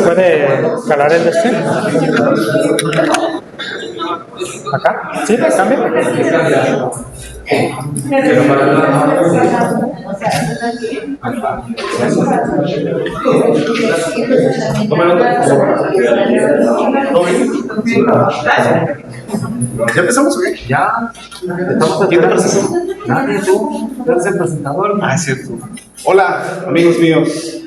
¿Puede calar el este? ¿Acá? ¿Sí? ¿Cambia? ¿Ya empezamos o qué? Ya, estamos aquí. Nadie, tú eres el presentador. Ah, es cierto. Hola, amigos míos.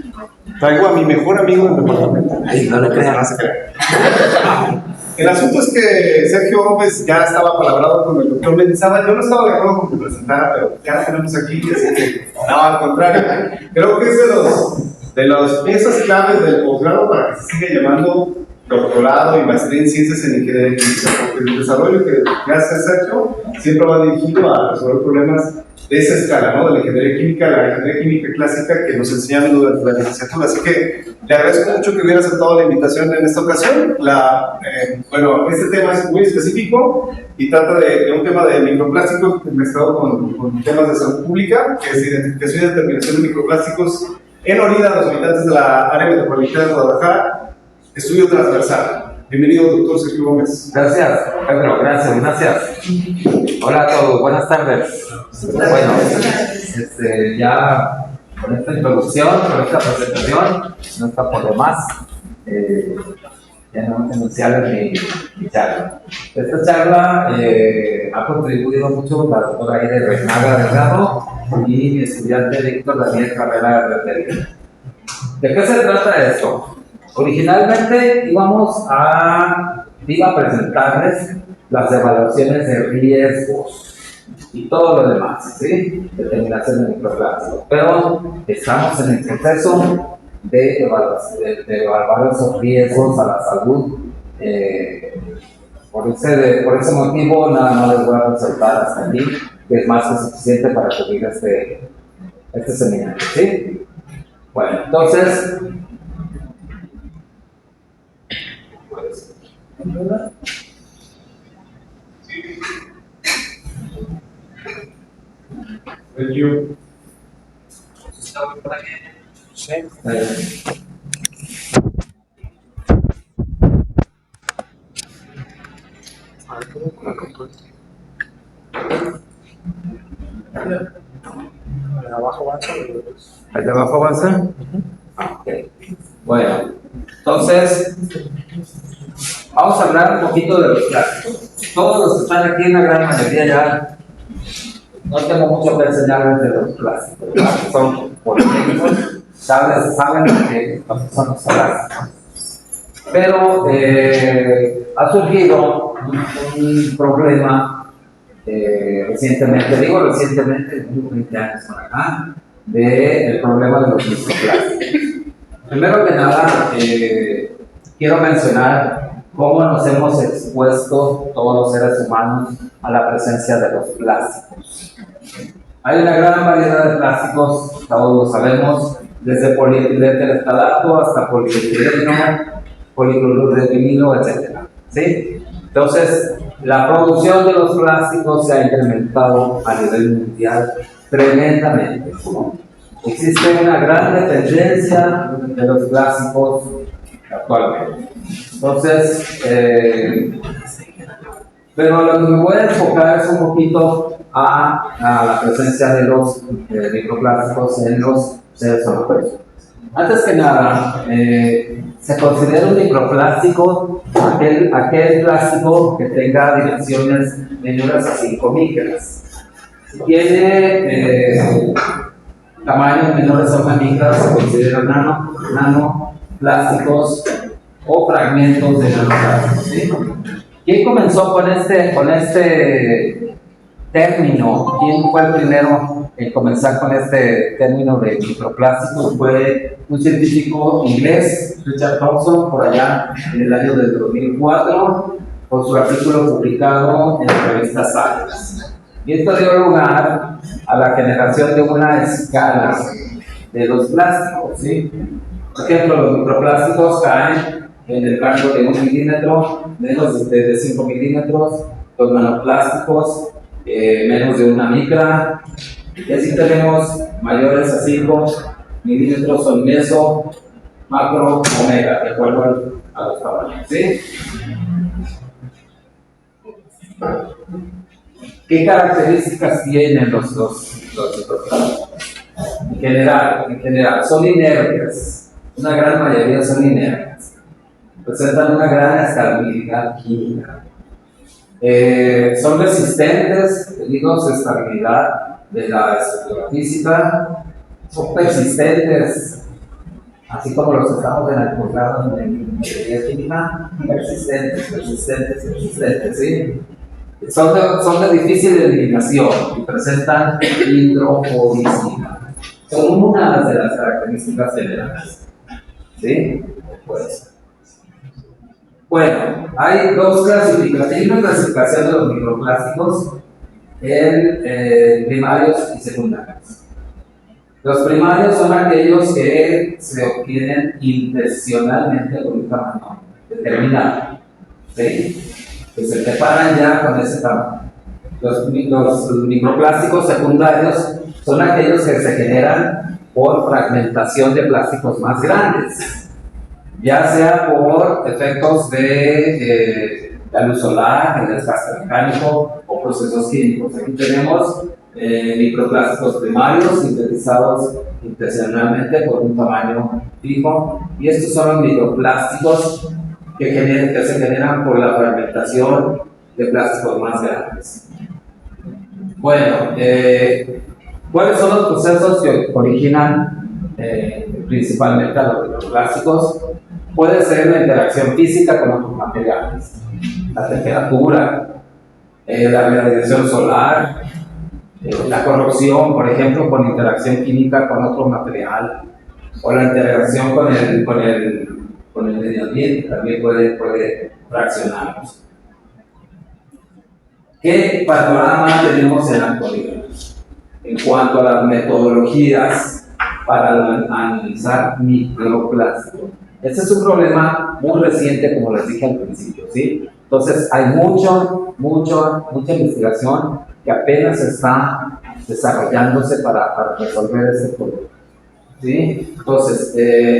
Traigo a mi mejor amigo del departamento. Ay, no le creas. El asunto es que Sergio Gómez ya estaba palabrado con el doctor Mendizábal. Yo no estaba de acuerdo con que presentara, pero ya la tenemos aquí, así que no, al contrario. Creo que es de las piezas claves del posgrado para que se siga llamando doctorado y maestría en ciencias en ingeniería química, porque el desarrollo que hace Sergio siempre va dirigido a resolver problemas de esa escala, ¿no? De la ingeniería química, la ingeniería química clásica que nos enseñaron durante la licenciatura. Así que le agradezco mucho que hubiera aceptado la invitación en esta ocasión. Bueno, este tema es muy específico y trata de un tema de microplásticos mezclado con temas de salud pública, que es identificación y determinación de microplásticos en orina a los habitantes de la área metropolitana de Guadalajara, estudio transversal. Bienvenido, doctor Sergio Gómez. Gracias, Pedro, gracias. Hola a todos, buenas tardes. Bueno, ya con esta introducción, con esta presentación, no está por demás. Ya no anunciarles mi charla. Esta charla ha contribuido mucho la doctora Aide Reinaga Delgado y mi estudiante Víctor Daniel Carrera Herrera. ¿De qué se trata esto? Originalmente iba a presentarles las evaluaciones de riesgos y todo lo demás, ¿sí? Determinación de microplásticos. Pero estamos en el proceso de evaluar esos riesgos a la salud. Por ese motivo, nada más les voy a resaltar hasta aquí, que es más que suficiente para cubrir este seminario, ¿sí? Bueno, entonces, Thank you. Sí. Abajo avanza. ¿ahí de abajo avanza? Okay. Bueno, entonces, vamos a hablar un poquito de los plásticos. Todos los que están aquí, en la gran mayoría ya no tengo mucho que enseñarles de los plásticos. Son politécnicos, saben lo que son los plásticos. Pero ha surgido un problema recientemente, digo recientemente, unos 20 años por acá, del problema de los microplásticos. Primero que nada, quiero mencionar cómo nos hemos expuesto todos los seres humanos a la presencia de los plásticos. Hay una gran variedad de plásticos, todos lo sabemos, desde polietileno hasta polietileno, policloruro de vinilo, etc. ¿Sí? Entonces, la producción de los plásticos se ha incrementado a nivel mundial tremendamente, ¿no? Existe una gran dependencia de los plásticos actualmente. Entonces, pero lo que me voy a enfocar es un poquito a la presencia de los microplásticos en los seres humanos. Antes que nada, se considera un microplástico aquel plástico que tenga dimensiones menores a 5 micras. Si tiene tamaños menores a 1 micra, se consideran nanoplásticos o fragmentos de nanoplásticos, ¿sí? ¿Quién comenzó con este término? ¿Quién fue el primero en comenzar con este término de microplásticos? Fue un científico inglés, Richard Thompson, por allá en el año del 2004, con su artículo publicado en la revista Science. Y esto dio lugar a la generación de una escala de los plásticos, ¿sí? Por ejemplo, los microplásticos caen en el rango de 1 milímetro, menos de 5 milímetros, los nanoplásticos, menos de 1 micra, y así tenemos mayores a 5 milímetros son meso, macro, omega, de acuerdo a los tamaños, ¿sí? ¿Qué características tienen los microplásticos? En general, son inertes, una gran mayoría son inertes, presentan una gran estabilidad química. Son resistentes, debido a su estabilidad de la estructura física, son persistentes, así como los estamos en el posgrado en ingeniería química, persistentes, ¿sí? Son de difícil eliminación y presentan hidrofobicidad. Son una de las características generales, ¿sí? Pues, bueno, hay dos clasificaciones. Hay una clasificación de los microplásticos en primarios y secundarios. Los primarios son aquellos que se obtienen intencionalmente con un tamaño determinado, ¿sí? Que se preparan ya con ese tamaño. Los microplásticos secundarios son aquellos que se generan por fragmentación de plásticos más grandes, ya sea por efectos de la luz solar, el desgaste mecánico o procesos químicos. Aquí tenemos microplásticos primarios sintetizados intencionalmente por un tamaño fijo, y estos son los microplásticos que se generan por la fragmentación de plásticos más grandes. Bueno, ¿cuáles son los procesos que originan principalmente a los microplásticos? Puede ser la interacción física con otros materiales, la temperatura, la radiación solar, la corrosión, por ejemplo, con interacción química con otro material, o la interacción con el medio ambiente, también puede fraccionarnos. ¿Qué panorama tenemos en la actualidad en cuanto a las metodologías para analizar microplásticos? Este es un problema muy reciente, como les dije al principio, ¿sí? Entonces, hay mucha investigación que apenas está desarrollándose para resolver este problema, ¿sí? Entonces,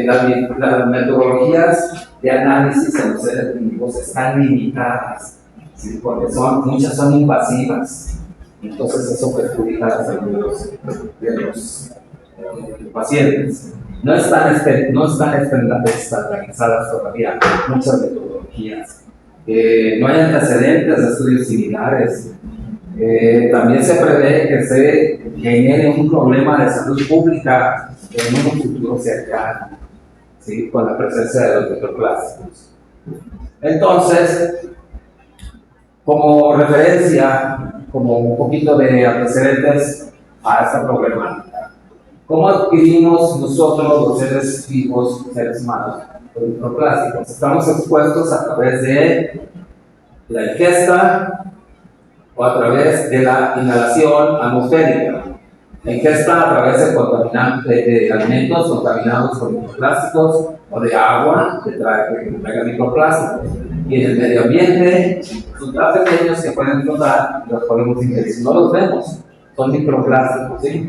las metodologías de análisis en los seres vivos están limitadas, ¿sí? Porque muchas son invasivas, entonces eso perjudica la salud de los pacientes. No están estandarizadas todavía muchas metodologías. No hay antecedentes de estudios similares. También se prevé que se genere un problema de salud pública en un futuro cercano, ¿sí? Con la presencia de los microplásticos. Entonces, como referencia, como un poquito de antecedentes a esta problemática, ¿cómo adquirimos nosotros los seres vivos, seres humanos, los microplásticos? Estamos expuestos a través de la ingesta o a través de la inhalación atmosférica. La ingesta a través de alimentos contaminados con microplásticos, o de agua que traiga microplásticos. Y en el medio ambiente, son tan pequeños que pueden flotar y los podemos ingerir. Si no los vemos, son microplásticos, ¿sí?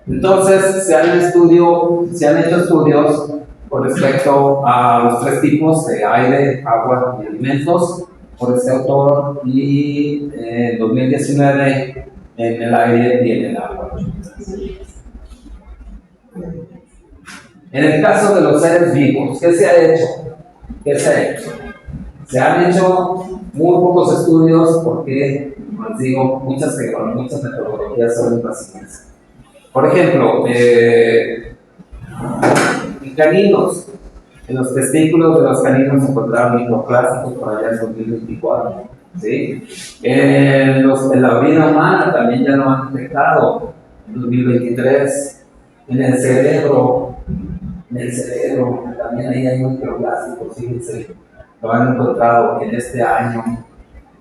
Entonces, se han hecho estudios con respecto a los 3 tipos de aire, agua y alimentos por este autor, y en 2019 en el aire y en el agua. En el caso de los seres vivos, ¿qué se ha hecho? Se han hecho muy pocos estudios porque, como les digo, muchas metodologías son invasivas. Por ejemplo, en caninos, en los testículos de los caninos se encontraron microplásticos por allá en 2024, ¿sí? En la orina humana también ya lo han detectado en 2023. En el cerebro también ahí hay microplásticos, fíjense, lo han encontrado en este año,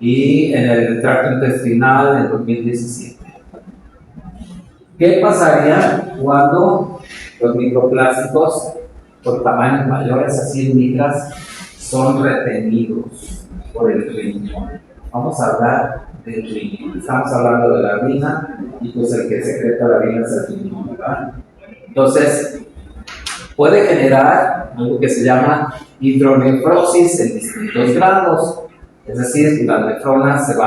y en el tracto intestinal en 2017. ¿Qué pasaría cuando los microplásticos por tamaños mayores a 100 micras son retenidos por el riñón. Vamos a hablar del riñón. Estamos hablando de la orina y pues el que secreta la orina es el riñón, ¿verdad? Entonces, puede generar algo que se llama hidronefrosis en distintos grados. Es decir, las nefronas se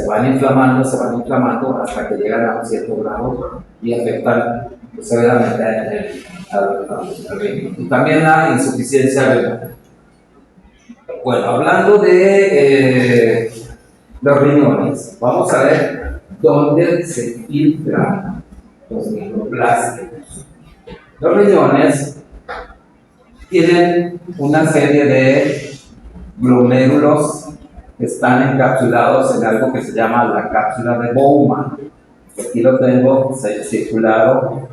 van inflamando hasta que llegan a un cierto grado y afectan pues, severamente al riñón. Y también la insuficiencia renal. Bueno, hablando de los riñones, vamos a ver dónde se filtran los microplásticos. Los riñones tienen una serie de glomérulos que están encapsulados en algo que se llama la cápsula de Bowman. Aquí lo tengo circulado,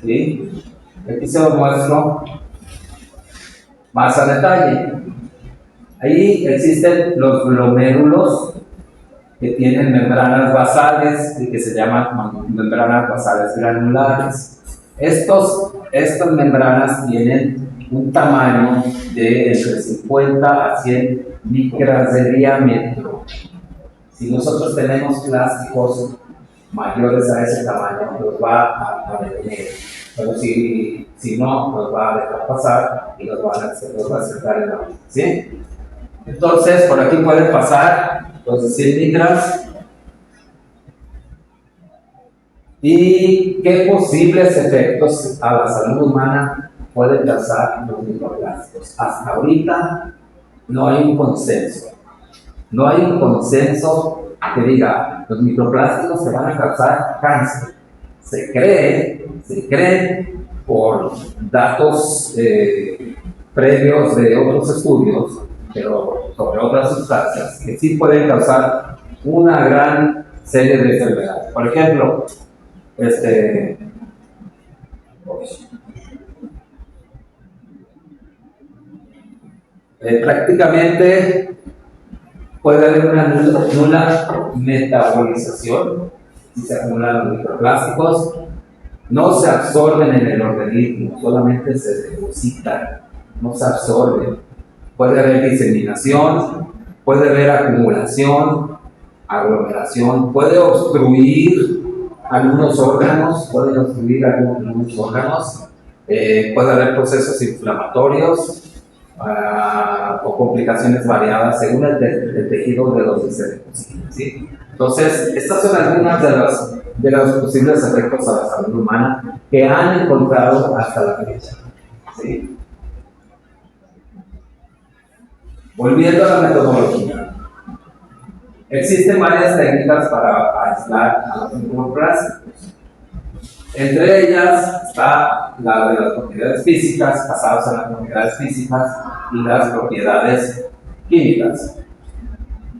¿sí? Aquí se lo muestro más a detalle. Ahí existen los glomérulos que tienen membranas basales y que se llaman membranas basales granulares. Estas membranas tienen un tamaño de entre 50 a 100 micras de diámetro. Si nosotros tenemos plásticos mayores a ese tamaño, los va a detener. Pero si no, los va a dejar pasar y los va a acercar en la vida, ¿sí? Entonces, por aquí pueden pasar los de 100 micras. ¿Y qué posibles efectos a la salud humana pueden causar los microplásticos? Hasta ahorita no hay un consenso. No hay un consenso que diga, los microplásticos se van a causar cáncer. Se cree por datos previos de otros estudios, pero sobre otras sustancias, que sí pueden causar una gran serie de enfermedades. Por ejemplo, prácticamente puede haber una nula metabolización si se acumulan los microplásticos. No se absorben en el organismo, solamente se depositan, no se absorben. Puede haber diseminación, puede haber acumulación, aglomeración, puede obstruir algunos órganos, puede haber procesos inflamatorios o complicaciones variadas según el tejido de donde se deposita, ¿sí? Entonces, estas son algunas de los posibles efectos a la salud humana que han encontrado hasta la fecha, ¿sí? Volviendo a la metodología. Existen varias técnicas para aislar a los microplásticos. Entre ellas está la de las propiedades físicas, basadas en las propiedades físicas y las propiedades químicas.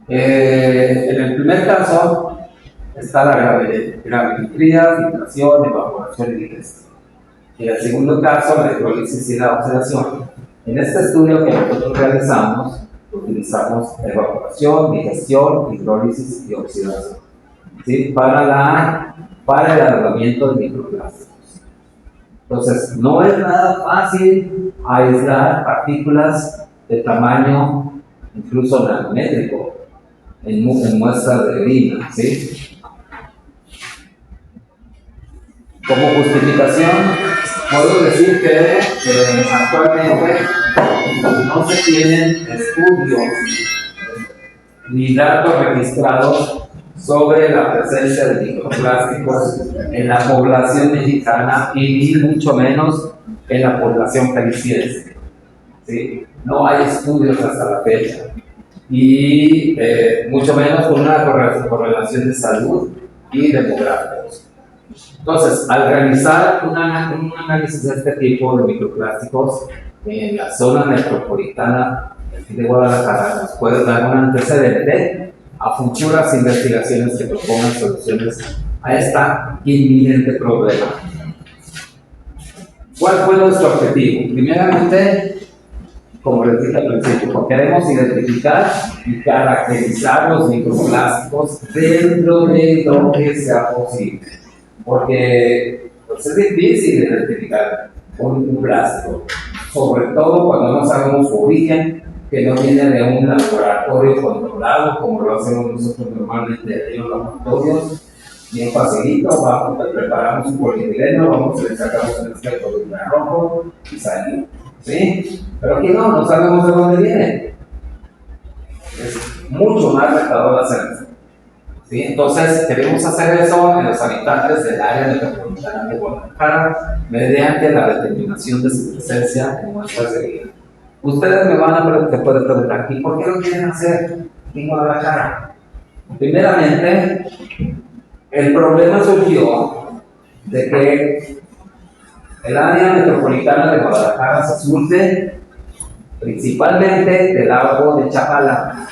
En el primer caso está la gravimetría, filtración, evaporación y digestión. En el segundo caso, la hidrólisis y la oxidación. En este estudio que nosotros realizamos, utilizamos evaporación, digestión, hidrólisis y oxidación, ¿sí? Para el alargamiento de microplásticos. Entonces, no es nada fácil aislar partículas de tamaño incluso nanométrico en muestras de orina, ¿sí? Como justificación, puedo decir que actualmente no se tienen estudios ni datos registrados sobre la presencia de microplásticos en la población mexicana y ni mucho menos en la población jalisciense, ¿sí? No hay estudios hasta la fecha y mucho menos con una correlación de salud y demográficos. Entonces, al realizar un análisis de este tipo de microplásticos en la zona metropolitana de Guadalajara, nos puede dar un antecedente a futuras investigaciones que propongan soluciones a este inminente problema. ¿Cuál fue nuestro objetivo? Primeramente, como les dije al principio, queremos identificar y caracterizar los microplásticos dentro de lo que sea posible. Porque pues, es difícil identificar un plástico. sobre todo cuando no sabemos su origen, que no viene de un laboratorio controlado, como lo hacemos nosotros normalmente en los laboratorios. Bien facilito, vamos, preparamos un polietileno, vamos, le sacamos el extracto de rojo y salimos, ¿sí? Pero aquí no sabemos de dónde viene. Es mucho más retador hacer eso, ¿sí? Entonces, queremos hacer eso en los habitantes del área metropolitana de Guadalajara mediante la determinación de su presencia en muestras de vida. Ustedes me van a preguntar, ¿y por qué lo quieren hacer en Guadalajara? Primeramente, el problema surgió de que el área metropolitana de Guadalajara se surte principalmente del lago de Chapala,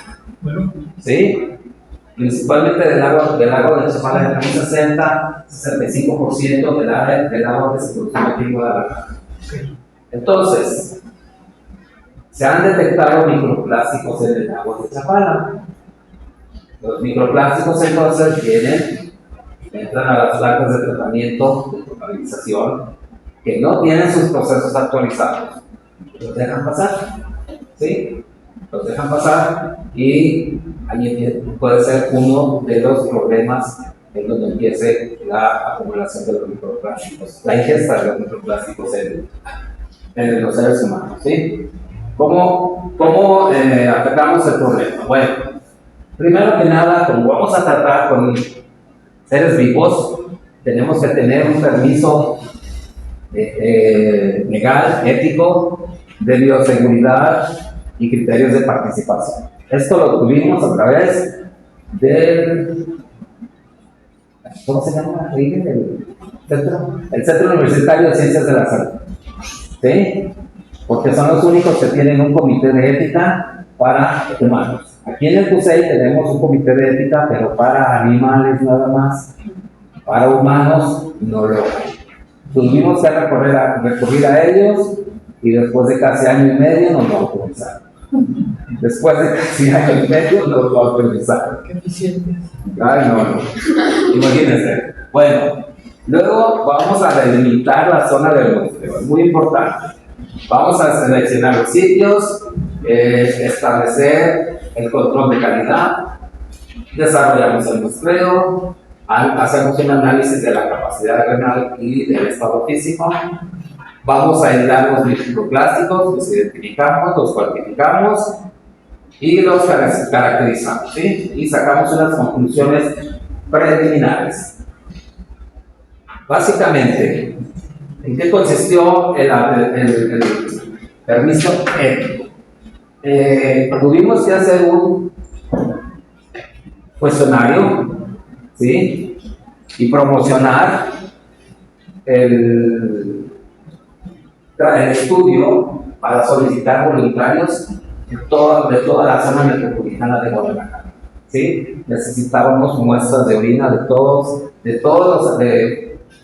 ¿sí? Principalmente del lago de Chapala, el 65% del agua que se produce aquí en Guadalajara. Entonces, se han detectado microplásticos en el agua de Chapala. Los microplásticos entonces entran a las plantas de tratamiento, de potabilización, que no tienen sus procesos actualizados. Los dejan pasar, ¿sí? Los dejan pasar y ahí puede ser uno de los problemas en donde empiece la acumulación de los microplásticos, la ingesta de los microplásticos en los seres humanos, ¿sí? ¿Cómo atacamos el problema? Bueno, primero que nada, como vamos a tratar con seres vivos, tenemos que tener un permiso legal, ético, de bioseguridad y criterios de participación. Esto lo tuvimos a través del, ¿cómo se llama? El Centro Universitario de Ciencias de la Salud, ¿sí? Porque son los únicos que tienen un comité de ética para humanos. Aquí en el CUSEI tenemos un comité de ética, pero para animales nada más. Para humanos no lo hay. Tuvimos que recurrir a ellos y después de casi año y medio nos lo autorizaron. Después de casi año y medio nos lo autorizaron. Qué eficientes. Ay, no. Imagínense. Bueno, luego vamos a delimitar la zona del muestreo. Es muy importante. Vamos a seleccionar los sitios, establecer el control de calidad, desarrollamos el muestreo, hacemos un análisis de la capacidad renal y del estado físico, vamos a aislar los microplásticos, los identificamos, los cuantificamos y los caracterizamos, ¿sí? Y sacamos unas conclusiones preliminares. Básicamente, ¿en qué consistió el permiso ético? Tuvimos que hacer un cuestionario, ¿sí? Y promocionar el estudio para solicitar voluntarios de toda la zona metropolitana de Guadalajara, ¿sí? Necesitábamos muestras de orina de todos,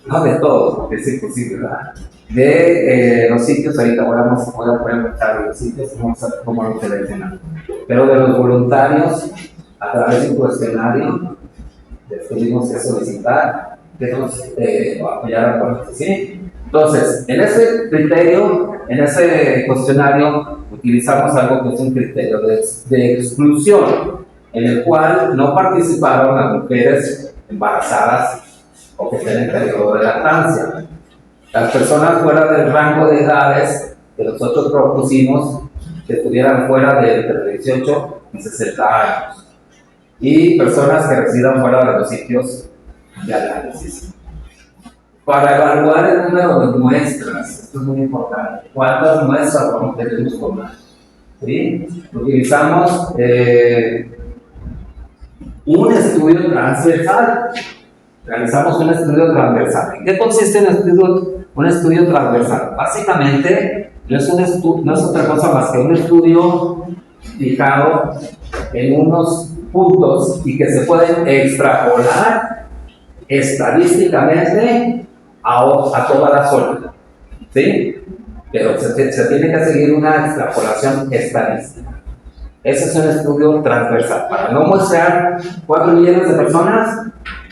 no de todos, porque es imposible, ¿verdad? De los sitios, ahorita voy a poner los sitios, como lo seleccionan, pero de los voluntarios, a través de un cuestionario, les tuvimos que solicitar que nos apoyaran con esto, ¿sí? Entonces, en ese criterio, en ese cuestionario, utilizamos algo que es un criterio de exclusión, en el cual no participaron las mujeres embarazadas o que tienen periodo de lactancia. Las personas fuera del rango de edades que nosotros propusimos que estuvieran fuera de entre 18 y 60 años. Y personas que residan fuera de los sitios de análisis. Para evaluar el número de muestras, esto es muy importante. ¿Cuántas muestras vamos a tener tomar? ¿Sí? Utilizamos un estudio transversal. Realizamos un estudio transversal. ¿En qué consiste un estudio transversal? Básicamente, no es otra cosa más que un estudio fijado en unos puntos y que se pueden extrapolar estadísticamente a toda la zona, ¿sí? Pero se tiene que seguir una extrapolación estadística. Ese es un estudio transversal. Para no mostrar 4 millones de personas,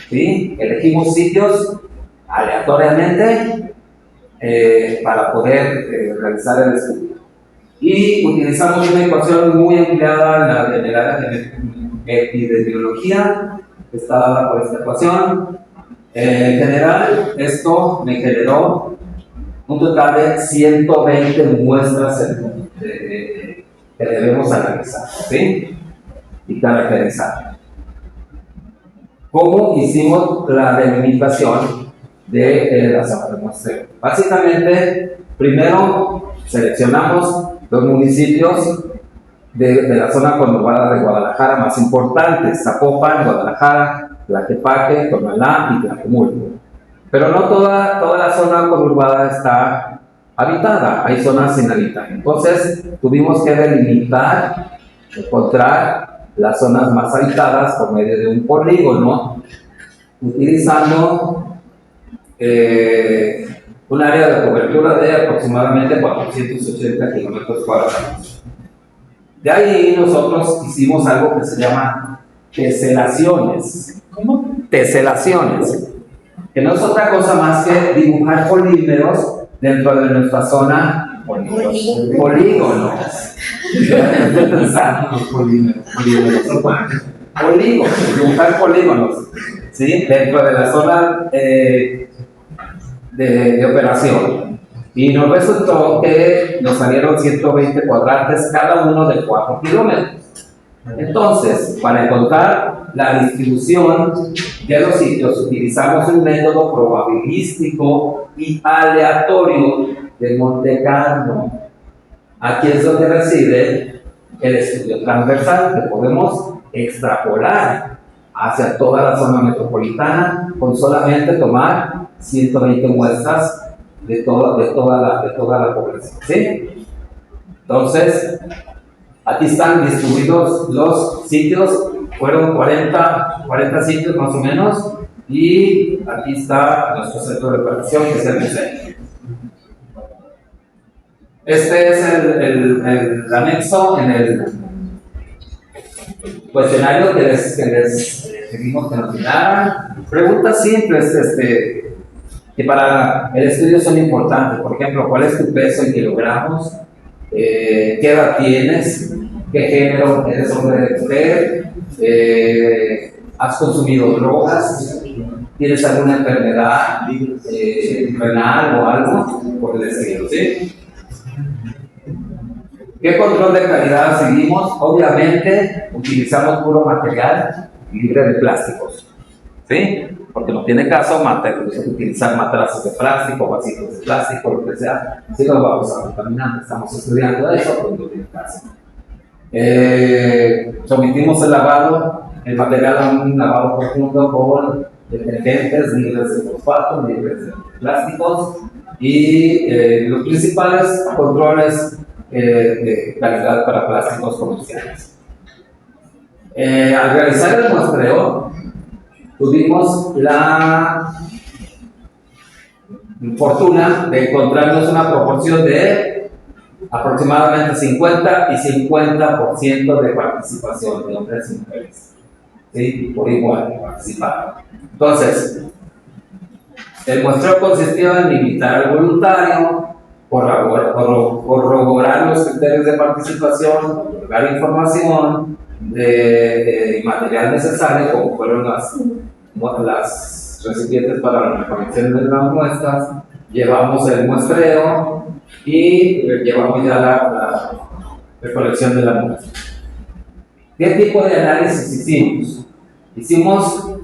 ¿sí? Elegimos sitios aleatoriamente para poder realizar el estudio. Y utilizamos una ecuación muy empleada en el área de epidemiología, que está dada por esta ecuación. En general, esto me generó un total de 120 muestras que debemos analizar, ¿sí? Y caracterizar. ¿Cómo hicimos la delimitación de la zona de muestreo? Básicamente, primero seleccionamos los municipios de la zona conurbada de Guadalajara más importantes: Zapopan, Guadalajara, Tlaquepaque, Tonalá y Tlajomulco. Pero no toda la zona conurbada está habitada, hay zonas sin habitar. Entonces tuvimos que delimitar, encontrar las zonas más habitadas por medio de un polígono, utilizando un área de cobertura de aproximadamente 480 kilómetros cuadrados. De ahí nosotros hicimos algo que se llama teselaciones. ¿Cómo? Teselaciones, que no es otra cosa más que dibujar polímeros dentro de nuestra zona. Polígonos. Estoy pensando en los polímeros. Polígonos, dibujar polígonos, ¿sí? Dentro de la zona de operación. Y nos resultó que nos salieron 120 cuadrantes, cada uno de 4 kilómetros. Entonces, para encontrar la distribución de los sitios, utilizamos un método probabilístico y aleatorio de Monte Carlo. Aquí es donde reside el estudio transversal, que podemos extrapolar hacia toda la zona metropolitana con solamente tomar 120 muestras de toda la población, ¿sí? Entonces, aquí están distribuidos los sitios, fueron 40 sitios más o menos, y aquí está nuestro centro de operación, que es el museo. Este es el anexo en el cuestionario que les pedimos que nos llenaran. Preguntas simples que para el estudio son importantes. Por ejemplo, ¿cuál es tu peso en kilogramos? ¿Qué edad tienes? ¿Qué género? ¿Eres hombre o mujer? ¿Has consumido drogas? ¿Tienes alguna enfermedad renal o algo por el estilo? ¿Sí? ¿Qué control de calidad seguimos? Obviamente utilizamos puro material libre de plásticos, ¿sí? Porque no tiene caso utilizar matrazos de plástico, vasitos de plástico, lo que sea. Si nos vamos a contaminar, estamos estudiando eso, pues no tiene caso. Sometimos el material a un lavado profundo con detergentes libres de fosfato, libres de plásticos, y los principales controles de calidad para plásticos comerciales. Al realizar el muestreo, tuvimos la fortuna de encontrarnos una proporción de aproximadamente 50 y 50% de participación de hombres y mujeres, ¿sí? Por igual participaron. Entonces, el muestreo consistió en invitar al voluntario, corroborar los criterios de participación, otorgar información de material necesario, como fueron las recipientes para la recolección de las muestras. Llevamos el muestreo y llevamos ya la recolección de la muestra. ¿Qué tipo de análisis hicimos? Hicimos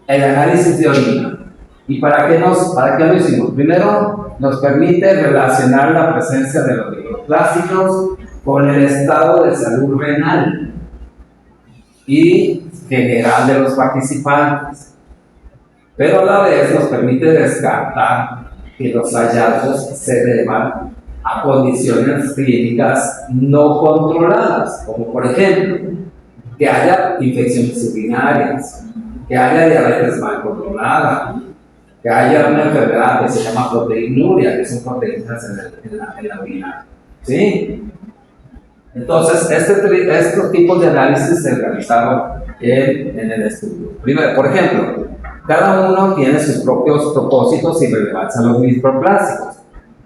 el análisis de orina. ¿Y para qué lo hicimos? Primero, nos permite relacionar la presencia de los microplásticos con el estado de salud renal y general de los participantes, pero a la vez nos permite descartar que los hallazgos se deban a condiciones clínicas no controladas, como por ejemplo, que haya infecciones urinarias, que haya diabetes mal controlada, que haya una enfermedad que se llama proteinuria, que son proteínas en la orina, ¿sí? Entonces, estos tipos de análisis se realizaron en el estudio. Primero, por ejemplo, Cada uno tiene sus propios propósitos y relevancia en los microplásticos.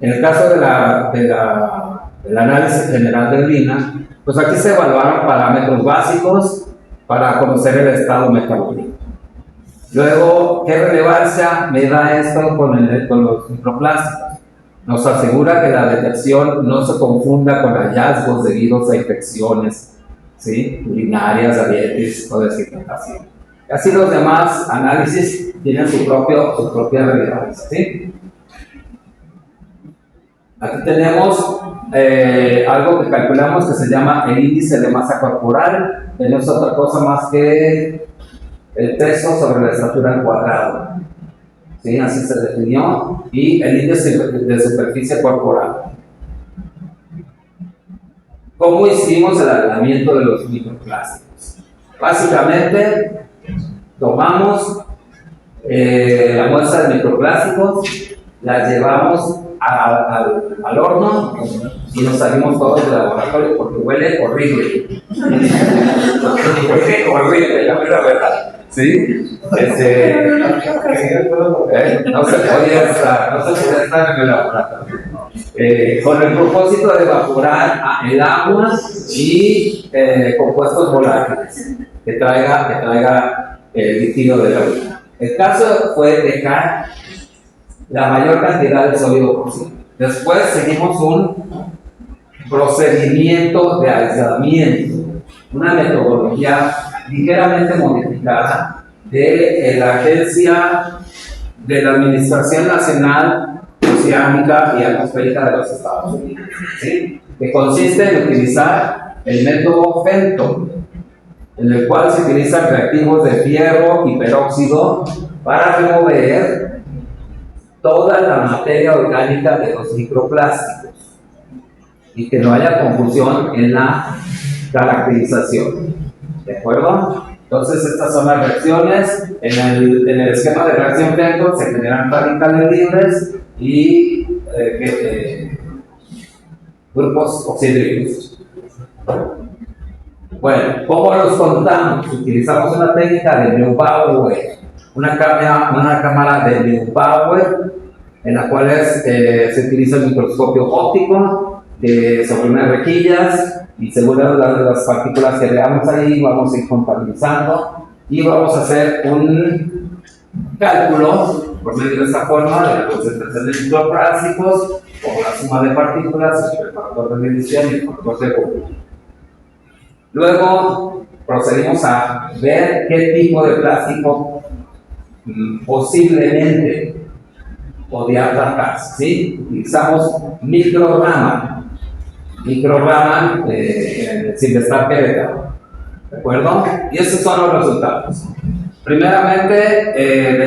En el caso del análisis general de orina, pues aquí se evaluaron parámetros básicos para conocer el estado metabólico. Luego, ¿qué relevancia me da esto con los microplásticos? Nos asegura que la detección no se confunda con hallazgos debidos a infecciones, ¿sí?, urinarias, diabetes o deshidratación. Así los demás análisis tienen su propia relevancia, ¿sí? Aquí tenemos algo que calculamos que se llama el índice de masa corporal, que no es otra cosa más que el peso sobre la estatura al cuadrado, ¿sí? Así se definió, y el índice de superficie corporal. ¿Cómo hicimos el aislamiento de los microplásticos? Básicamente, tomamos la muestra de microplásticos, la llevamos al horno y nos salimos todos del laboratorio porque huele horrible. Huele horrible, la verdad. ¿Sí? No se podía estar en el laboratorio. Con el propósito de evaporar el agua y compuestos volátiles que traiga el líquido de la orina. El caso fue dejar la mayor cantidad de sólido posible. Después seguimos un procedimiento de aislamiento, una metodología ligeramente modificada de la Agencia de la Administración Nacional Oceánica y Atmosférica de los Estados Unidos, ¿sí?, que consiste en utilizar el método Fenton, en el cual se utilizan reactivos de fierro y peróxido para remover toda la materia orgánica de los microplásticos y que no haya confusión en la caracterización. ¿De acuerdo? Entonces, estas son las reacciones. En el esquema de reacción Fenton se generan radicales libres y grupos oxidrílicos. Bueno, ¿cómo los contamos? Utilizamos una técnica de Neubauer, una cámara de Neubauer, en la cual se utiliza el microscopio óptico sobre unas rejillas, y según las partículas que veamos ahí vamos a ir contabilizando y vamos a hacer un cálculo por medio de esta forma de la concentración de microplásticos como la suma de partículas entre el factor de medición y el factor de volumen. Luego procedimos a ver qué tipo de plástico posiblemente podía tratarse, ¿sí? Utilizamos microrama sin estar Querétaro, ¿de acuerdo? Y estos son los resultados. Primeramente, en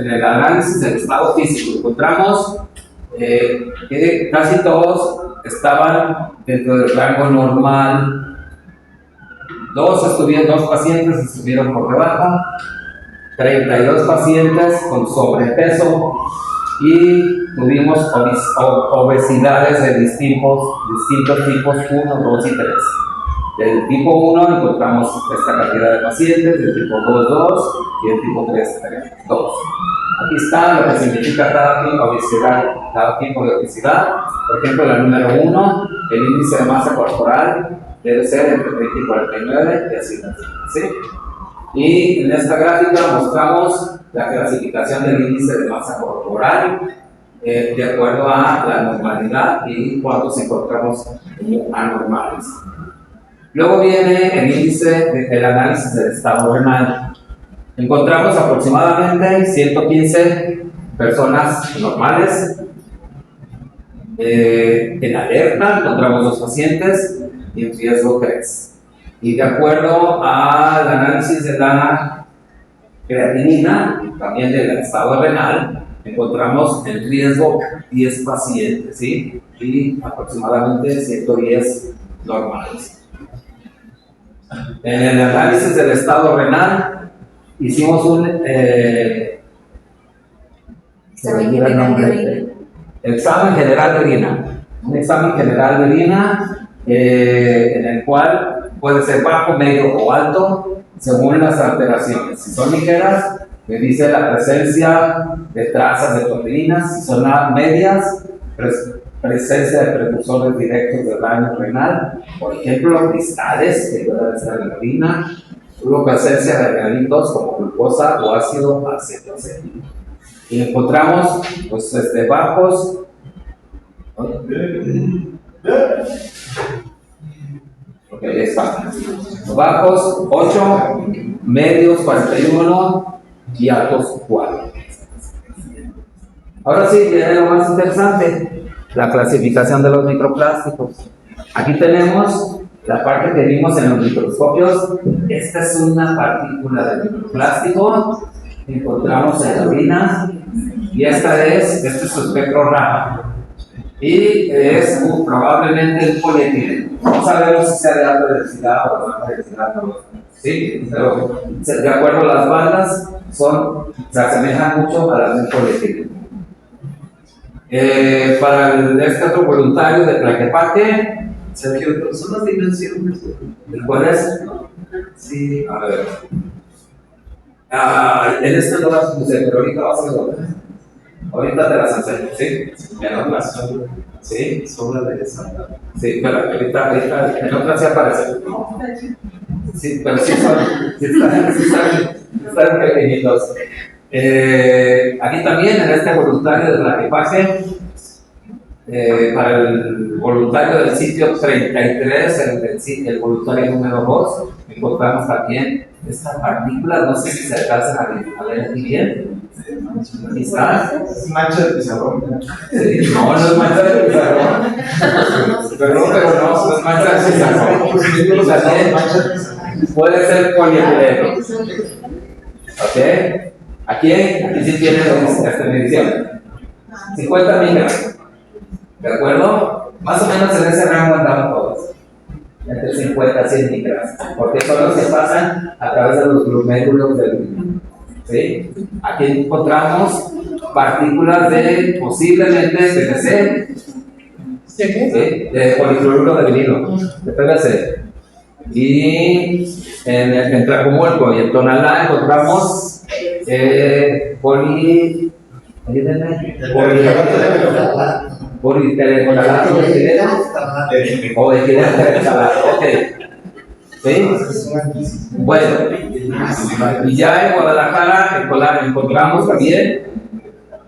el análisis del estado físico encontramos que casi todos estaban dentro del rango normal. Dos pacientes estuvieron por debajo, 32 pacientes con sobrepeso y tuvimos obesidades de distintos tipos 1, 2 y 3. Del tipo 1 encontramos esta cantidad de pacientes, del tipo 2, 2 y del tipo 3, 2. Aquí está lo que significa cada tipo de obesidad. Por ejemplo, la número 1, el índice de masa corporal debe ser entre 30 y 49 y así, ¿sí? Y en esta gráfica mostramos la clasificación del índice de masa corporal de acuerdo a la normalidad y cuántos encontramos como anormales. Luego viene el índice del análisis del estado renal. Encontramos aproximadamente 115 personas normales. En alerta encontramos 2 pacientes y en riesgo 3. Y de acuerdo al análisis de la creatinina, también del estado renal, encontramos en riesgo 10 pacientes, ¿sí? Y aproximadamente 110 normales. En el análisis del estado renal, hicimos un examen general de orina. Un examen general de orina en el cual puede ser bajo, medio o alto según las alteraciones. Si son ligeras, Me dice la presencia de trazas de proteínas, si son medias, presencia de precursores directos de daño renal, por ejemplo, cristales que pueden estar en la orina, luego presencia de realitos como glucosa o ácido acetoacético. Y encontramos pues, bajos. Ok, está. Bajos 8, medios 41 y altos 4. Ahora sí, viene lo más interesante, la clasificación de los microplásticos. Aquí tenemos la parte que vimos en los microscopios. Esta es una partícula de microplástico que encontramos en la orina y este es su espectro RAM. Y es probablemente un polietileno. No sabemos si sea de alta densidad o de baja densidad, sí, pero de acuerdo a las bandas se asemejan mucho a las del polietileno. Para este otro voluntario de Tlaquepaque, Sergio, ¿son las dimensiones? ¿Cuál es? Sí, a ver. En este no las puse, pero ahorita va a ser otra. Ahorita te las enseño, ¿sí? En otras. ¿Sí? Sobra de esa. Sí, pero ahorita en otras sí aparecen. Sí, pero sí están pequeñitos. Aquí también en este voluntario de Tlaquepaque, para el voluntario del sitio 33, el voluntario número 2, encontramos también estas partículas, no sé si se alcanzan a leer aquí bien. Aquí está. Es mancha de pizarrón. Sí, no es mancha de pizarrón. Perdón, pero no es mancha de pizarrón. También puede ser polietileno. ¿Ok? Aquí sí tiene esta medición. 50 micras. ¿De acuerdo? Más o menos en ese rango andamos todos. Entre 50 y 100 micras. Porque son los que pasan a través de los glomérulos del vinilo. ¿Sí? Aquí encontramos partículas de posiblemente PVC. ¿Sí? De policloruro de vinilo. De PVC. Y en Tlacomulco y en Tonalá encontramos polietileno o etileno. Ok. ¿Sí? Bueno, y ya en Guadalajara encontramos también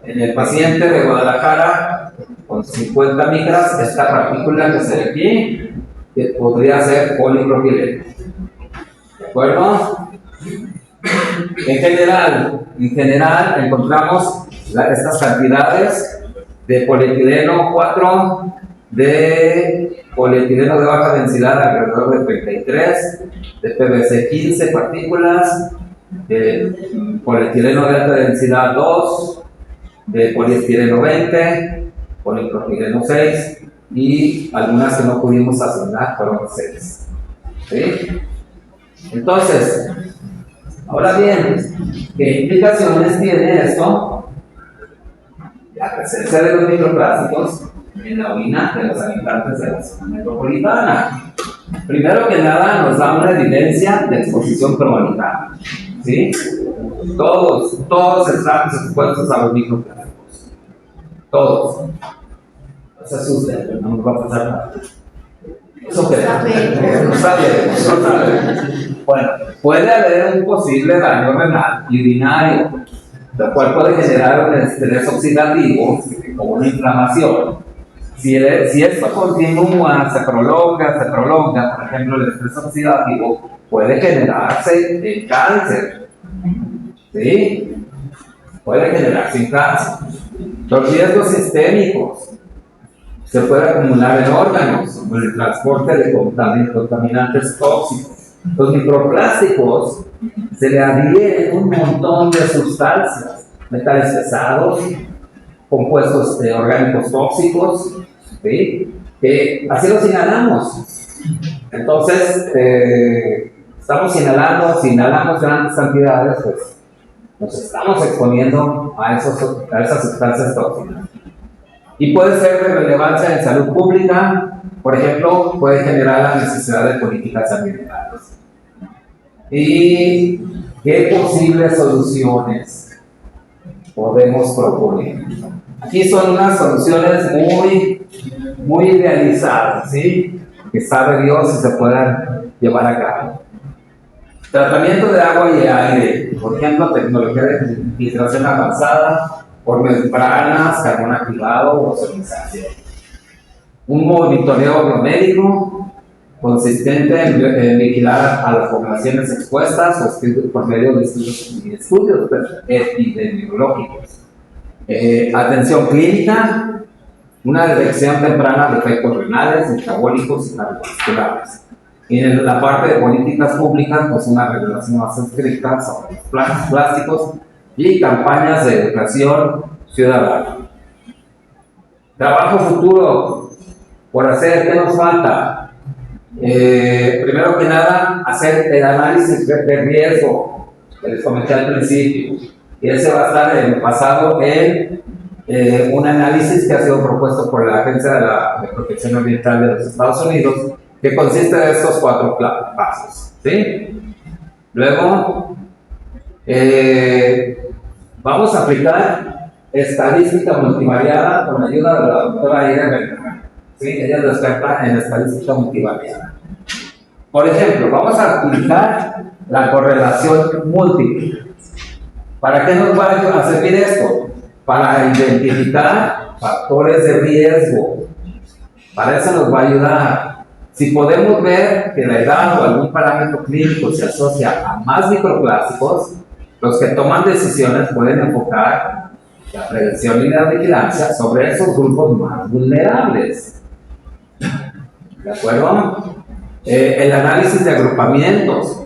en el paciente de Guadalajara con 50 micras esta partícula que se ve aquí, que podría ser polipropileno. ¿De acuerdo? En general encontramos estas cantidades de polietileno 4, de polietileno de baja densidad alrededor de 33, de PVC 15 partículas, de polietileno de alta densidad 2, de poliestireno 20, polipropileno 6 y algunas que no pudimos asignar fueron 6. ¿Sí? Entonces, ahora bien, ¿qué implicaciones tiene esto? La presencia de los microplásticos en la orina de los habitantes de la zona metropolitana. Primero que nada, nos da una evidencia de exposición crónica. ¿Sí? Todos estamos expuestos a los microplásticos. Todos. No se asusten, no nos va a pasar nada. Eso que no sabe. Bueno, puede haber un posible daño renal y urinario, lo cual puede generar un estrés oxidativo o una inflamación. Si esto continúa, se prolonga, por ejemplo, el estrés oxidativo puede generarse en cáncer. ¿Sí? Puede generarse en cáncer. Los riesgos sistémicos se puede acumular en órganos, como el transporte de contaminantes tóxicos. Los microplásticos se le adhieren un montón de sustancias, metales pesados, compuestos orgánicos tóxicos, ¿sí? Que así los inhalamos. Entonces, estamos inhalando, si inhalamos grandes cantidades, pues nos estamos exponiendo a esas sustancias tóxicas. Y puede ser de relevancia en salud pública, por ejemplo, puede generar la necesidad de políticas ambientales. Y ¿qué posibles soluciones podemos proponer? Aquí son unas soluciones muy idealizadas, ¿sí? Que sabe Dios si se puedan llevar a cabo. Tratamiento de agua y aire, por ejemplo, tecnología de filtración avanzada, por membranas, carbón activado o ozonización. Un monitoreo biomédico consistente en vigilar a las poblaciones expuestas por medio de estudios epidemiológicos. Atención clínica, una detección temprana de efectos renales, metabólicos y cardiovasculares. Y en la parte de políticas públicas, pues una regulación más estricta sobre los plásticos y campañas de educación ciudadana. Trabajo futuro por hacer, ¿qué nos falta? Primero que nada, hacer el análisis de riesgo que les comenté al principio. Y ese va a estar basado en un análisis que ha sido propuesto por la Agencia de Protección Ambiental de los Estados Unidos, que consiste de estos 4 pasos, ¿sí? Luego, vamos a aplicar estadística multivariada con la ayuda de la doctora Ira Bernal, ¿sí? Ella es experta en estadística multivariada. Por ejemplo, vamos a aplicar la correlación múltiple. ¿Para qué nos va a servir esto? Para identificar factores de riesgo. Para eso nos va a ayudar. Si podemos ver que la edad o algún parámetro clínico se asocia a más microplásticos, los que toman decisiones pueden enfocar la prevención y la vigilancia sobre esos grupos más vulnerables. ¿De acuerdo? El análisis de agrupamientos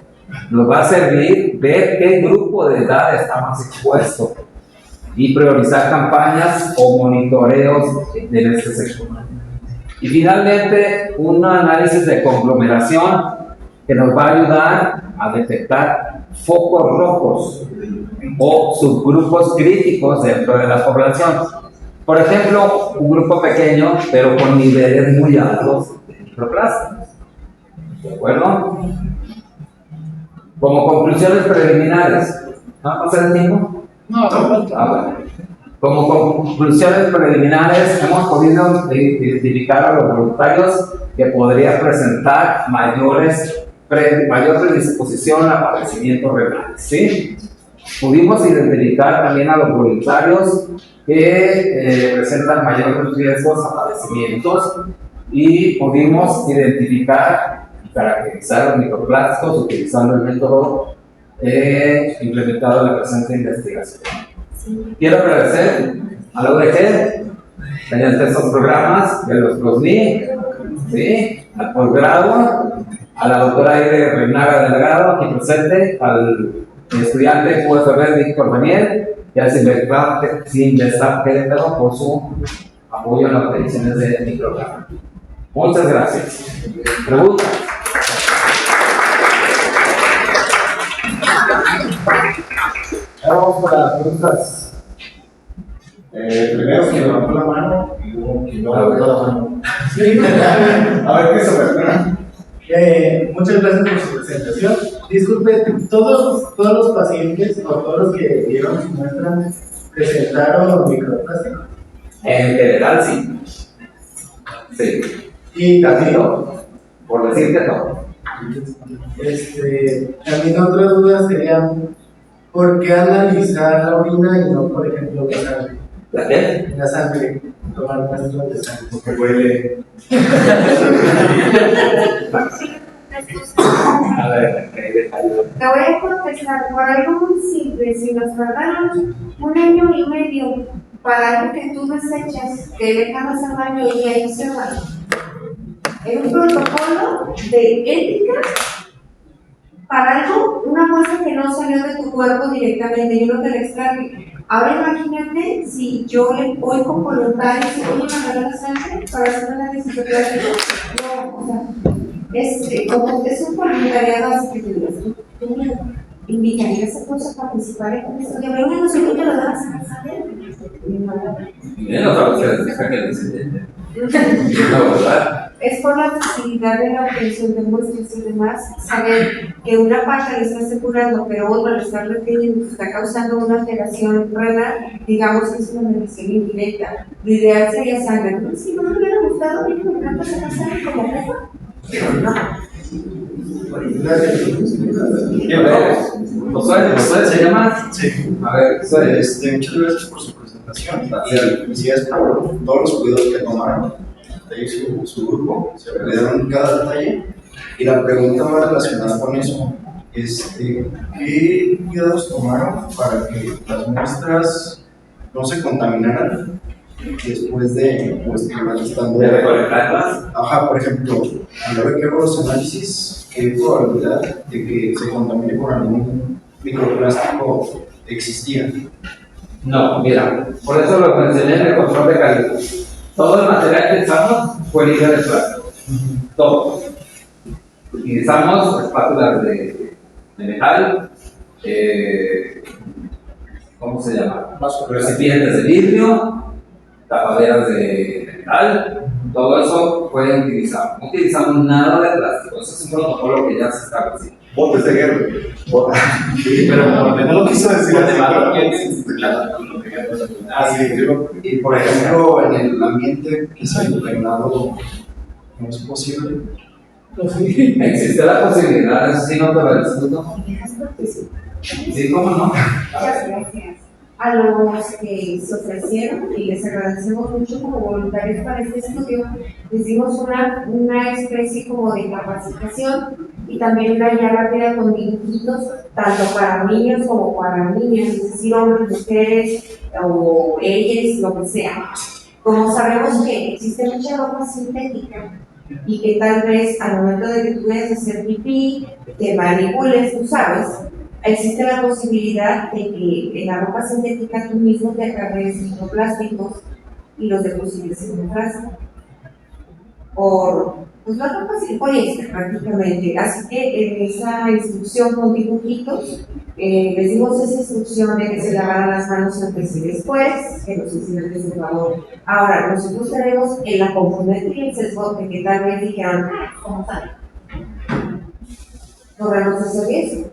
nos va a servir ver qué grupo de edad está más expuesto y priorizar campañas o monitoreos en este sector. Y finalmente, un análisis de conglomeración que nos va a ayudar a detectar focos rojos o subgrupos críticos dentro de la población. Por ejemplo, un grupo pequeño, pero con niveles muy altos de microplásticos. ¿De acuerdo? Como conclusiones preliminares. ¿Va a pasar el tiempo? No, Bueno. Como conclusiones preliminares, hemos podido identificar a los voluntarios que podrían presentar mayor predisposición a padecimientos renales, ¿sí? Pudimos identificar también a los voluntarios que presentan mayores riesgos a padecimientos y pudimos identificar y caracterizar los microplásticos utilizando el método implementado en la presente investigación. Quiero agradecer a la UDG mediante estos programas de los PROSNI, ¿sí? Al posgrado, a la doctora Aire Reinaga Delgado, aquí presente, al estudiante UFB Víctor Daniel y al Sinvestab Querétaro por su apoyo en las peticiones de mi programa. Muchas gracias. ¿Preguntas? Vamos con las preguntas. Primero quien levantó la mano y luego quien no levantó la mano. A ver qué se refiere. Muchas gracias por su presentación. Disculpe, ¿todos los pacientes o todos los que dieron su muestra presentaron microplástico? En general, sí. Sí. Y también, Por decir que no. también otra duda sería, ¿por qué analizar la orina y no, por ejemplo, la sangre? ¿La qué? La sangre, tomar muestras de sangre. Porque huele. A ver, detalle. Te voy a contestar por algo muy simple. Si nos tardaron 1 año y medio para algo que tú desechas, que dejas al baño y ahí se va. En un protocolo de ética para algo, una muestra que no salió de tu cuerpo directamente y uno te la extrae. Ahora imagínate si yo le voy con voluntarios y voy a mandar la sangre para hacer un análisis de plástico. No, o sea, como es un voluntariado así que tú me invitarías a todos a participar en esto. Que vengan los que te lo dan a saber. Miren los avances, deja que les entienda. No, ¿verdad? es por la facilidad de la obtención de muestras y demás, saber que una parte le está asegurando, pero otra le está reteniendo, está causando una alteración renal, digamos que es una medición indirecta. Lo ideal sería saber, ¿no? Si no me hubiera gustado, ¿me encanta sacar sangre como jefa? No. Josué, ¿se llama? Sí. A ver, Josué. Muchas gracias por su presentación y felicidades por todos los cuidados que tomaron. Ahí su grupo, se cuidaron cada detalle. Y la pregunta va relacionada con eso. ¿Qué cuidados tomaron para que las muestras no se contaminaran después de estando ¿De recolectarlas? Ajá, por ejemplo, a la hora que hago los análisis, ¿qué probabilidad de que se contamine con algún microplástico existía? No, mira, por eso lo mencioné en el control de calidad. Todo el material que usamos fue libre de plástico. Todo. Utilizamos espátulas de metal, ¿cómo se llama? Recipientes de vidrio, tapaderas de metal, todo eso fue utilizado. No utilizamos nada de plástico, eso es un protocolo que ya se establecido. Botes de guerra. Sí, pero no lo quiso decir así. Y por ejemplo, en el ambiente que se ha impregnado, ¿no es posible? Existe la posibilidad, eso sí no te lo discuto. Sí, ¿cómo no? Muchas gracias a los que se ofrecieron y les agradecemos mucho como voluntarios para este estudio. Les dimos una especie como de capacitación y también una guía rápida con dibujitos, tanto para niños como para niñas, es decir, hombres, mujeres o ellas, lo que sea. Como sabemos que existe mucha ropa sintética y que tal vez al momento de que tú vayas a hacer pipí, te manipules, tú sabes, existe la posibilidad de que en la ropa sintética tú mismo te acarrees microplásticos y los deposites en un frasco. Por pues la ropa sin poliéster prácticamente. Así que en esa instrucción con dibujitos les dimos esa instrucción de que se lavaran las manos antes y después, que nos hicieran ese favor. Ahora, nosotros tenemos en la componente y el sesgo de que tal vez dijeron, ¿cómo tal? Corremos ese riesgo.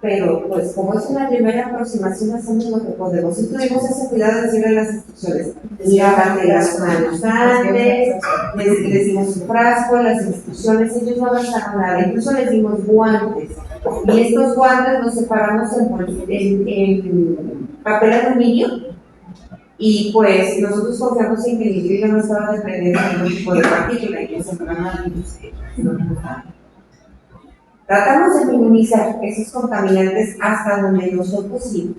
Pero, pues, como es una primera aproximación, hacemos lo que podemos. Y tuvimos ese cuidado de decirle las instrucciones. Lávate las manos antes, les dimos un frasco, las instrucciones, ellos no gastaron nada. Incluso les dimos guantes. Y estos guantes los separamos en papel aluminio. Y, pues, nosotros confiamos en que el vidrio no estaba dependiendo de ningún tipo de partícula y que se programan Tratamos de minimizar esos contaminantes hasta donde no sea posible.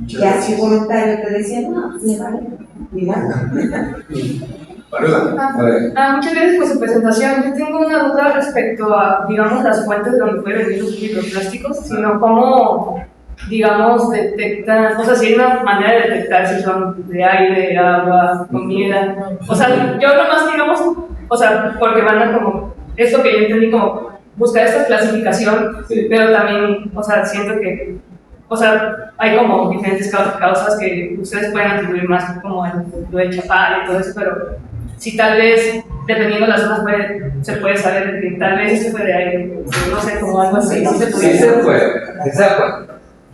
Ya si voluntario te decía, no, me vale, Muchas gracias por su presentación. Yo tengo una duda respecto a, digamos, las fuentes de donde pueden venir los microplásticos, sino cómo, digamos, detectan, o sea, si hay una manera de detectar si son de aire, agua, comida. O sea, yo nomás, digamos, o sea, porque van a como, eso que yo entendí como buscar esta clasificación, sí. Pero también, o sea, siento que, o sea, hay como diferentes causas que ustedes pueden atribuir más como el efecto de Chapala y todo eso, pero si tal vez, dependiendo de las zonas, se puede saber que tal vez esto fue de aire, no sé, como algo así. Sí se puede,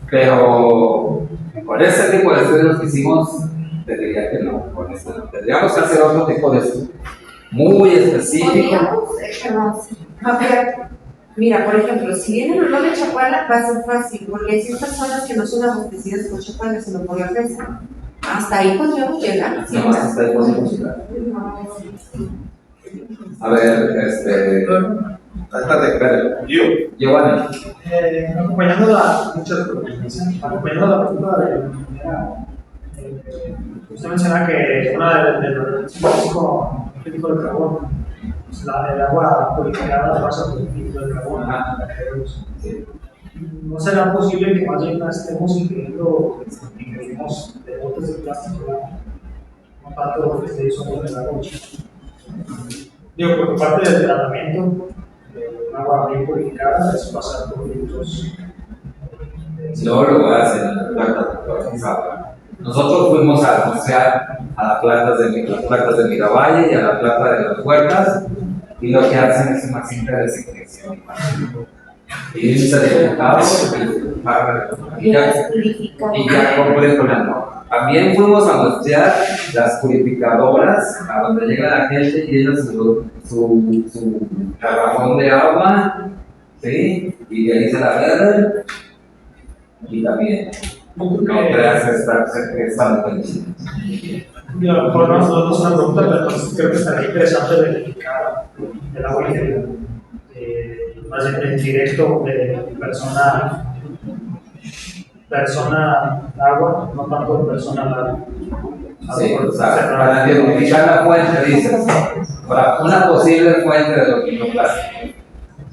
pero con este tipo de estudios que hicimos, te diría que no, con esto no. Tendríamos que hacer otro tipo de estudio, muy específico. Mira, por ejemplo, si viene el olor de Chapala, va a ser fácil, porque hay ciertas zonas que no son abastecidas por Chapala, sino por la fresa. Hasta ahí podríamos llegar. No, hasta ahí podríamos llegar. A ver, espérate, Giovanni. Acompañando la pregunta de la compañera, usted menciona que una de los críticos del carbono, el agua purificada pasa por el filtro del carbono. ¿No será posible que más bien estemos incluyendo de botes de plástico, no tanto que esté usando el agua? Digo, por parte del tratamiento de agua bien purificada es pasar por filtros. Luego lo voy a hacer en la planta. Nosotros fuimos a musear a las placas de Miravalle y a la placa de las Huertas, y lo que hacen es una simple desinfección. Y se desinfectaba y ya cumple con la norma. También fuimos a musear las purificadoras, a donde llega la gente y ellos su garrafón de agua, ¿sí? Y de ahí se la beben, y también no creas que están buenísimos. Y a lo mejor nosotros una pregunta, pero entonces creo que estaría interesante verificar el agua más bien el directo de persona agua, no tanto persona agua. Sí, o sea, para identificar la fuente, dices, para una posible fuente de los microplásticos.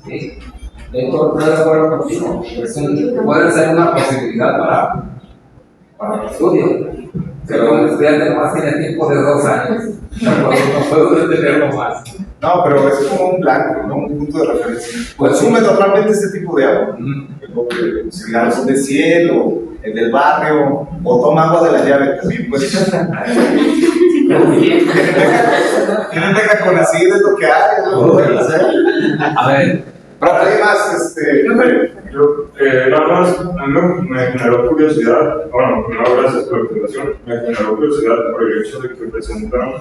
¿Sí? Estoy de acuerdo contigo, puede ser una posibilidad para el estudio. Pero un estudiante nomás tiene tiempo de 2 años, no puedo detenerlo más. No, pero es como un blanco, ¿no? Un punto de referencia. Consume totalmente este tipo de agua. Si digamos son de cielo, el del barrio, o toma agua de la llave también, pues. Tienen deja con así de lo que hay, ¿no? A ver, ¿alguien más? Nada más, a mí me generó curiosidad, bueno, primero gracias por la presentación, me generó curiosidad por el hecho de que presentaron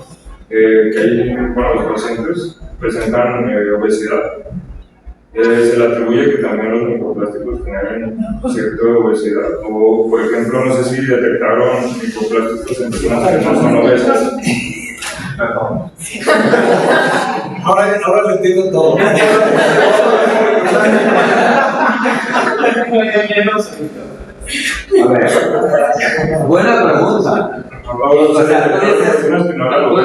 que hay, bueno, los pacientes presentan obesidad. Se le atribuye que también los microplásticos generan cierta obesidad, o por ejemplo, no sé si detectaron microplásticos en personas que no son obesas. Ahora lo entiendo todo. a ver, buena pregunta. O sea, tú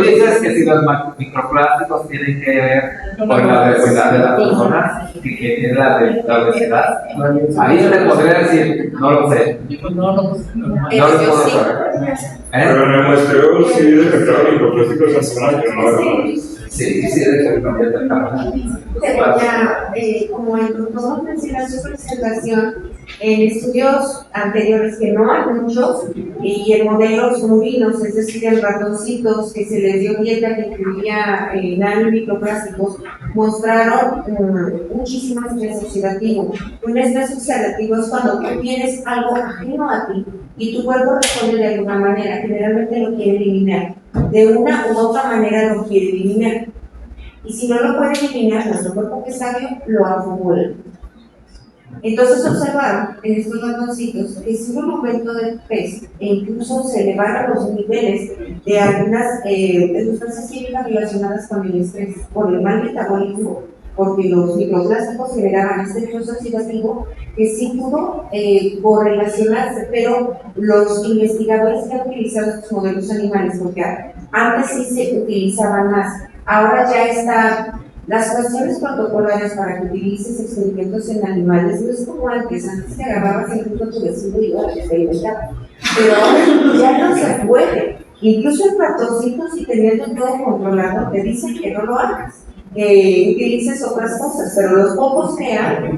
dices que si los microplásticos tienen que ver con la obesidad de la persona y que es la de la obesidad, ahí te podría decir, no lo sé. No lo puedo saber. Pero en el muestreo sí detectaron microplásticos en personas que no eran obesas. Sí, detectaron. Como en todo mencionar su presentación, en estudios anteriores, que no hay muchos, y en modelos murinos, es decir, en ratoncitos que se les dio dieta que incluía nanomicroplásticos, mostraron muchísimo estrés oxidativo. Un estrés oxidativo es cuando tú tienes algo ajeno a ti y tu cuerpo responde de alguna manera, generalmente lo quiere eliminar, de una u otra manera lo quiere eliminar. Y si no lo puede eliminar, nuestro cuerpo que es sabio lo acumula. Entonces observaron en estos ratoncitos que si hubo un aumento del peso e incluso se elevaron los niveles de algunas sustancias químicas relacionadas con el estrés, por el mal metabolismo, porque los microplásticos generaban este estrés oxidativo que sí pudo correlacionarse, pero los investigadores que han utilizado estos modelos animales, porque antes sí se utilizaban más, ahora ya está. Las cuestiones protocolarias para que utilices experimentos en animales no es como antes te agarrabas el fruto tu vecino y iba a experimentar, pero ahora ya no se puede. Incluso en ratoncitos y teniendo todo controlado te dicen que no lo hagas, que utilices otras cosas, pero los pocos que hay,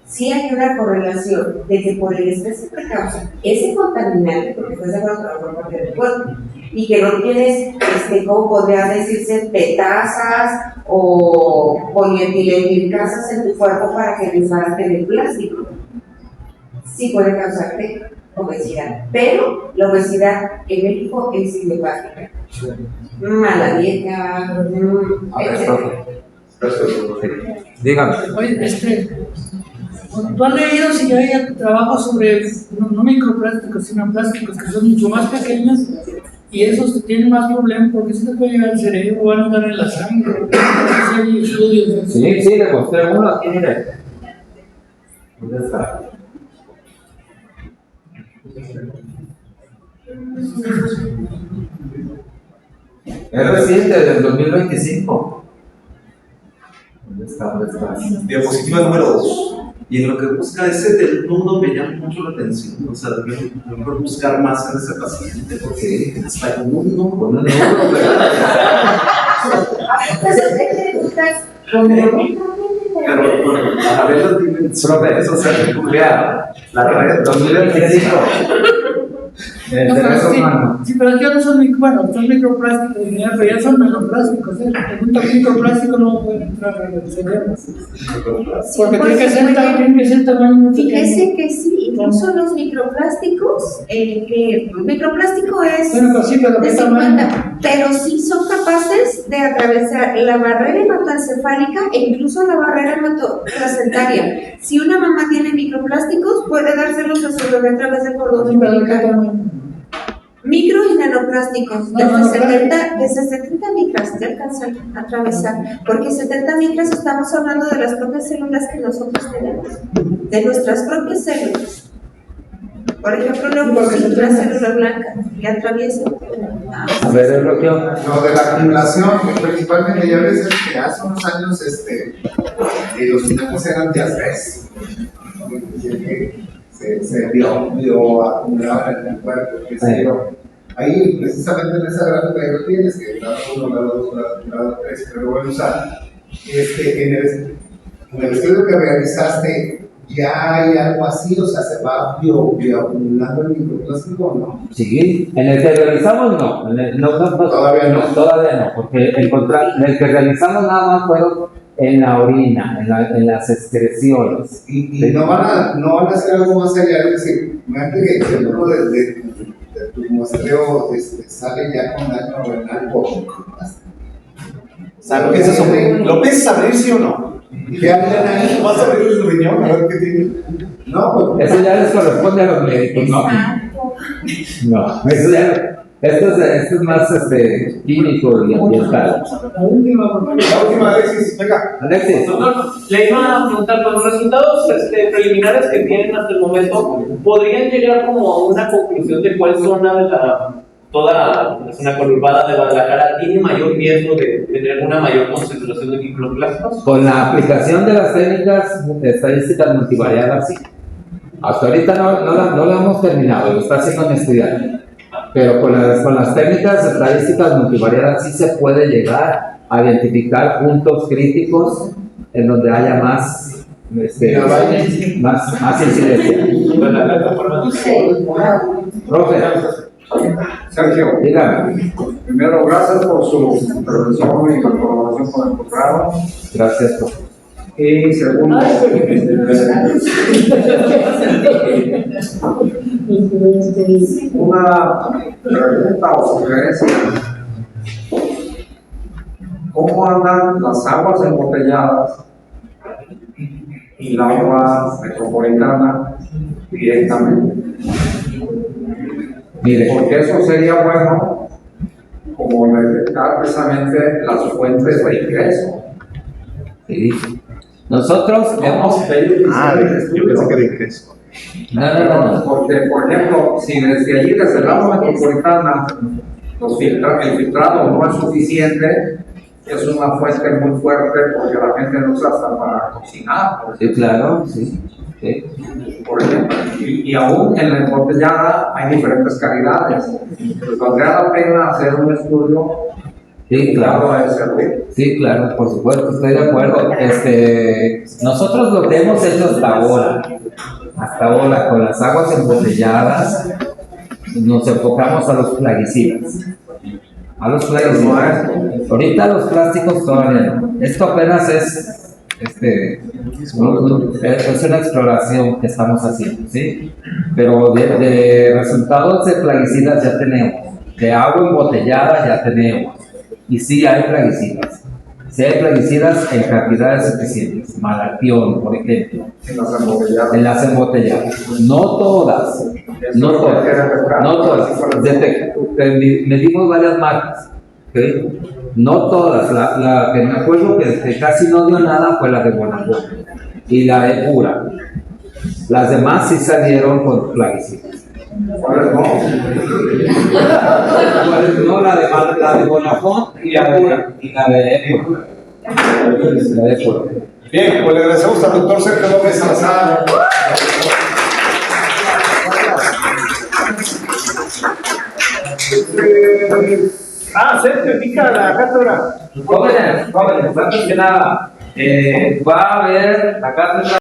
sí hay una correlación de que por el estrés que te causa ese contaminante, porque estás de acuerdo con la parte del cuerpo, y que no tienes, como podría decirse, petazas o polietilenilcasas en tu cuerpo para que desbarate el plástico. Sí puede causarte obesidad, pero la obesidad en México es idiopática. Mala dieta, etc. Dígame. Oye, ¿tú has leído si hay trabajo sobre no microplásticos, sino plásticos que son mucho más pequeños y esos tienen más problemas porque si te puede llegar al cerebro, van a andar en la sangre? Hay estudios. Sí, le mostré uno aquí, mire. ¿Dónde está? Es reciente, del 2025. ¿Dónde está? Diapositiva número 2. Y en lo que busca ese del nudo me llama mucho la atención. O sea, mejor buscar más en ese paciente porque está en un nudo. Con un nudo, Pero a ver las dimensiones, o sea, nuclear, la red 2025. No, pero cerebro sí, humano. sí, pero ya no son, bueno, son microplásticos, pero ya son nanoplásticos. Un microplástico no puede entrar al cerebro. Porque tiene que ser tamaño muy Fíjese pequeño. que sí, incluso los microplásticos, microplástico es Bueno, pero sí, pero de ¿qué 50, tamaño? pero sí son capaces de atravesar la barrera hematoencefálica e incluso la barrera hematoplacentaria. Si una mamá tiene microplásticos, puede dárselos a su bebé a través del cordón Sí, pero ¿qué umbilical. tamaño? Micro y nanoplásticos, desde 70 micras te alcanzan a atravesar, porque 70 micras estamos hablando de las propias células que nosotros tenemos, de nuestras propias células. Por ejemplo, leucocitos, la célula blanca, que atraviesa. A ver, el bloqueo. Lo de la acumulación, principalmente ya ves que hace unos años los finales eran de asbestos. Se vio acumulado en el cuerpo, qué sé yo. Ahí, precisamente en esa gráfica ya lo tienes, que grado 1, grado 2, grado 3, pero bueno, o sea, en el estudio que realizaste, ¿ya hay algo así? O sea, ¿se va bioacumulando el microplástico o no? Sí, en el que realizamos no, Todavía no. Todavía no, porque el que realizamos nada más fueron en la orina, en las excreciones. Y no van a hacer algo más allá, es decir, imagínate que el grupo de tu muestreo sale ya con daño renal por microplástico. O sea, ¿lo piensas abrir, sí o no? ¿Qué hacen ahí? ¿Vas a abrir el riñón a ver qué tiene? No, pues. Eso ya les corresponde a los médicos, ¿no? No, eso ya. Esto es más químico y ambiental. La última, La última, Alexis, venga. Alexis. Doctor, le iba a preguntar, con los resultados preliminares que tienen hasta el momento, ¿podrían llegar como a una conclusión de cuál zona de toda la zona conurbada de Guadalajara tiene mayor riesgo de tener una mayor concentración de microplásticos? Con la aplicación de las técnicas estadísticas multivariadas, sí. Hasta ahorita no la hemos terminado, lo está haciendo mi estudiante. Pero con las técnicas estadísticas multivariadas sí se puede llegar a identificar puntos críticos en donde haya más incidencia. Profe, Sergio, dígame. primero gracias por su intervención y colaboración con el posgrado. Gracias, profe. Y segundo, una pregunta o sugerencia. ¿Cómo andan las aguas embotelladas y la agua metropolitana directamente? Mire, Porque eso sería bueno como detectar precisamente las fuentes de ingreso. sí. Nosotros hemos... Yo pensé que de ingreso. No. Porque, por ejemplo, si desde allí, desde el agua metropolitana, el filtrado no es suficiente, es una fuente muy fuerte porque la gente lo usa hasta para cocinar, por Sí, ejemplo. claro, sí. Sí. Por ejemplo. Y aún en la embotellada hay diferentes calidades. Pues valdría la pena hacer un estudio Sí, claro. de servir. Sí, claro, por supuesto, estoy de acuerdo. Nosotros lo que hemos hecho hasta ahora, con las aguas embotelladas, nos enfocamos a los plaguicidas. Ahorita los plásticos todavía no. Esto apenas es una exploración que estamos haciendo, ¿sí? Pero de resultados de plaguicidas ya tenemos, de agua embotellada ya tenemos. Y sí hay plaguicidas. Sí hay plaguicidas en cantidades suficientes. Malartión, por ejemplo. En las embotelladas. No todas. Medimos varias marcas. ¿Okay? No todas. La que me acuerdo que casi no dio nada fue la de Guanajuato. Y la de Pura. Las demás sí salieron con plaguicidas. ¿Cuáles no? No, la de Bonafont y la de Épura. Bien, pues le agradecemos al doctor Sergio López Salazar. Sergio, pica la cátedra. Jóvenes, antes que nada, va a haber la cátedra.